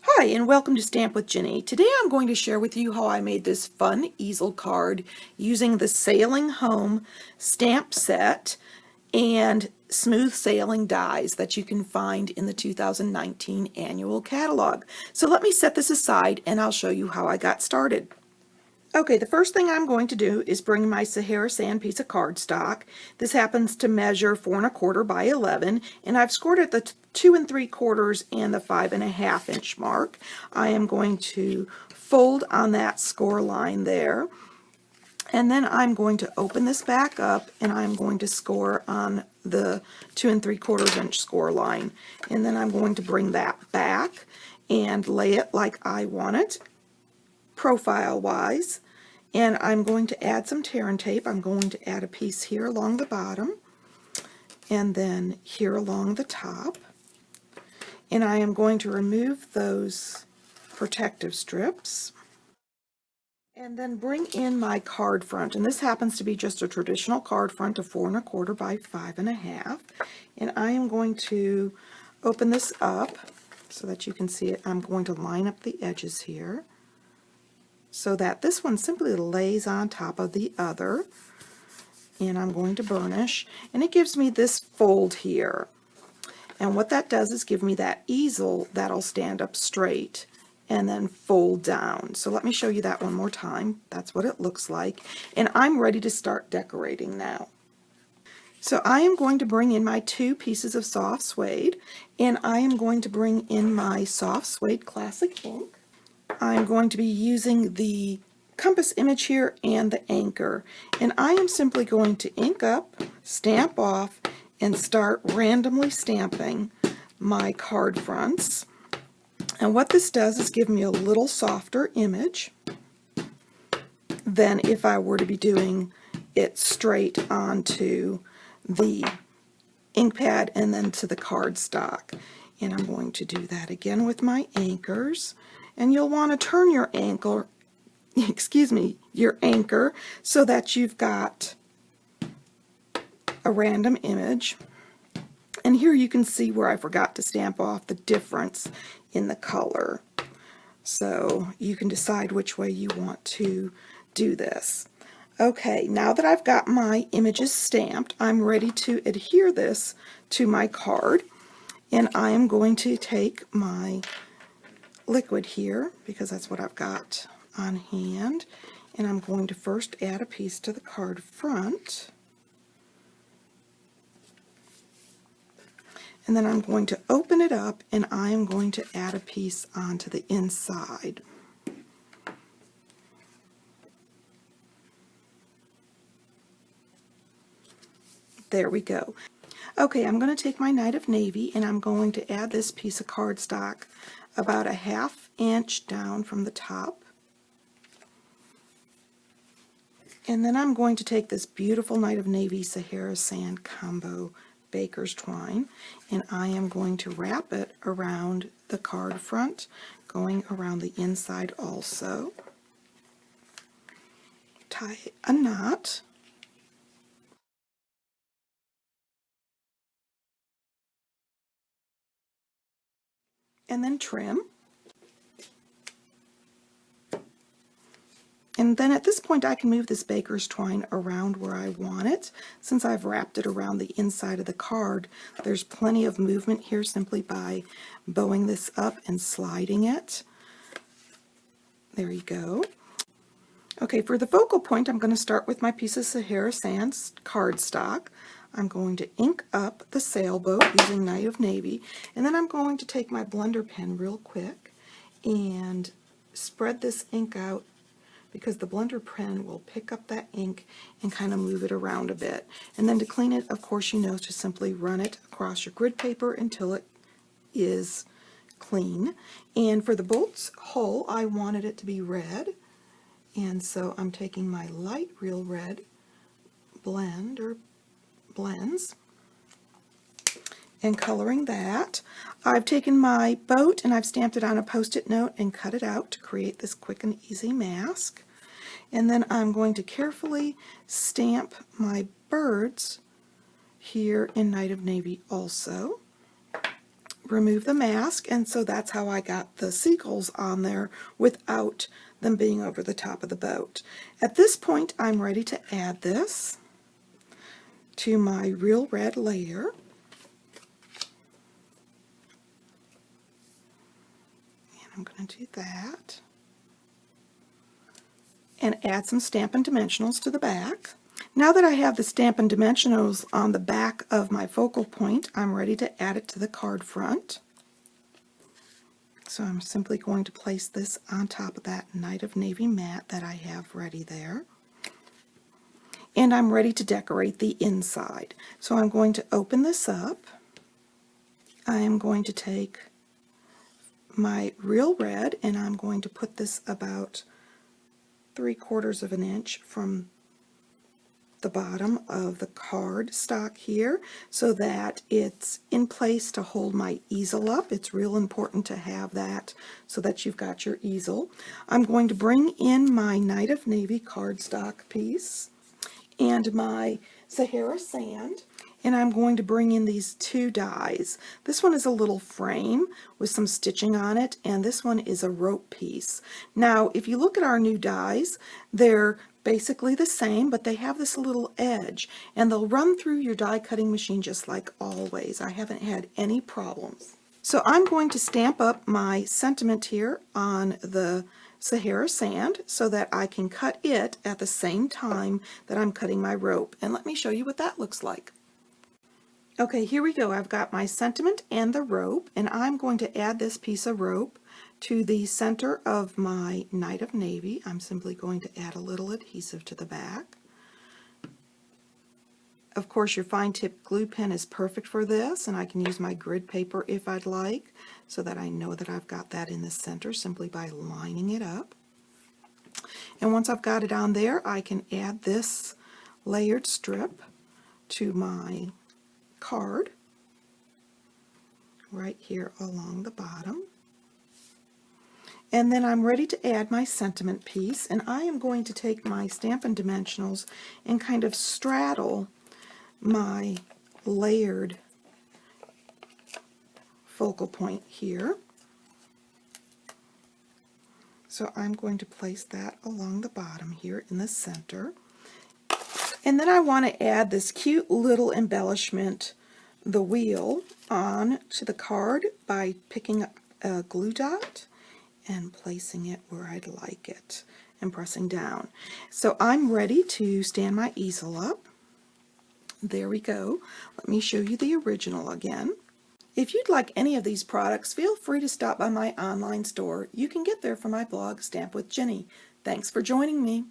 Hi, and welcome to Stamp with Ginny. Today I'm going to share with you how I made this fun easel card using the Sailing Home stamp set and smooth sailing dies that you can find in the 2019 annual catalog. So let me set this aside and I'll show you how I got started. Okay, the first thing I'm going to do is bring my Sahara Sand piece of cardstock. This happens to measure 4 1/4 by 11, and I've scored at the 2 3/4 and the 5 1/2 inch mark. I am going to fold on that score line there, and then I'm going to open this back up and I'm going to score on the 2 3/4 inch score line, and then I'm going to bring that back and lay it like I want it, profile wise, and I'm going to add some tear and tape. I'm going to add a piece here along the bottom and then here along the top, and I am going to remove those protective strips and then bring in my card front, and this happens to be just a traditional card front of 4 1/4 by 5 1/2, and I am going to open this up so that you can see it. I'm going to line up the edges here so that this one simply lays on top of the other, and I'm going to burnish, and it gives me this fold here, and what that does is give me that easel that'll stand up straight and then fold down. So let me show you that one more time. That's what it looks like, and I'm ready to start decorating now. So I am going to bring in my 2 pieces of soft suede, and I am going to bring in my soft suede classic ink. I'm going to be using the compass image here and the anchor, and I am simply going to ink up, stamp off, and start randomly stamping my card fronts. And what this does is give me a little softer image than if I were to be doing it straight onto the ink pad and then to the cardstock. And I'm going to do that again with my anchors. And you'll want to turn your anchor, your anchor, so that you've got a random image. And here you can see where I forgot to stamp off the difference in the color. So you can decide which way you want to do this. Okay, now that I've got my images stamped, I'm ready to adhere this to my card. And I am going to take my liquid here, because that's what I've got on hand, and I'm going to first add a piece to the card front, and then I'm going to open it up and I am going to add a piece onto the inside. There we go. Okay, I'm going to take my Night of Navy and I'm going to add this piece of cardstock about a 1/2 inch down from the top. And then I'm going to take this beautiful Night of Navy Sahara Sand Combo Baker's Twine, and I am going to wrap it around the card front, going around the inside also. Tie a knot. And then trim. And then at this point I can move this baker's twine around where I want it. Since I've wrapped it around the inside of the card, there's plenty of movement here simply by bowing this up and sliding it. There you go. Okay, for the focal point I'm going to start with my piece of Sahara Sand cardstock. I'm going to ink up the sailboat using Night of Navy, and then I'm going to take my blender pen real quick and spread this ink out, because the blender pen will pick up that ink and kind of move it around a bit. And then to clean it, of course, you know to simply run it across your grid paper until it is clean. And for the boat's hull, I wanted it to be red, and so I'm taking my light real red blend or blends and coloring that. I've taken my boat and I've stamped it on a post-it note and cut it out to create this quick and easy mask. And then I'm going to carefully stamp my birds here in Night of Navy also, remove the mask, and so that's how I got the seagulls on there without them being over the top of the boat. At this point, I'm ready to add this to my real red layer. And I'm going to do that. And add some Stampin' Dimensionals to the back. Now that I have the Stampin' Dimensionals on the back of my focal point, I'm ready to add it to the card front. So I'm simply going to place this on top of that Night of Navy mat that I have ready there. And I'm ready to decorate the inside. So I'm going to open this up. I am going to take my real red and I'm going to put this about 3/4 of an inch from the bottom of the card stock here so that it's in place to hold my easel up. It's real important to have that so that you've got your easel. I'm going to bring in my Night of Navy cardstock piece and my Sahara sand, and I'm going to bring in these two dies. This one is a little frame with some stitching on it, and this one is a rope piece. Now, if you look at our new dies, they're basically the same, but they have this little edge, and they'll run through your die cutting machine just like always. I haven't had any problems. So I'm going to stamp up my sentiment here on the Sahara sand so that I can cut it at the same time that I'm cutting my rope. And let me show you what that looks like. Okay, here we go. I've got my sentiment and the rope, and I'm going to add this piece of rope to the center of my Night of Navy. I'm simply going to add a little adhesive to the back. Of course, your fine tip glue pen is perfect for this, and I can use my grid paper if I'd like, so that I know that I've got that in the center simply by lining it up. And once I've got it on there, I can add this layered strip to my card right here along the bottom. And then I'm ready to add my sentiment piece, and I am going to take my Stampin' Dimensionals and kind of straddle my layered focal point here. So I'm going to place that along the bottom here in the center. And then I want to add this cute little embellishment, the wheel, on to the card by picking up a glue dot and placing it where I'd like it and pressing down. So I'm ready to stand my easel up. There we go. Let me show you the original again. If you'd like any of these products, feel free to stop by my online store. You can get there from my blog, Stamp with Jini. Thanks for joining me.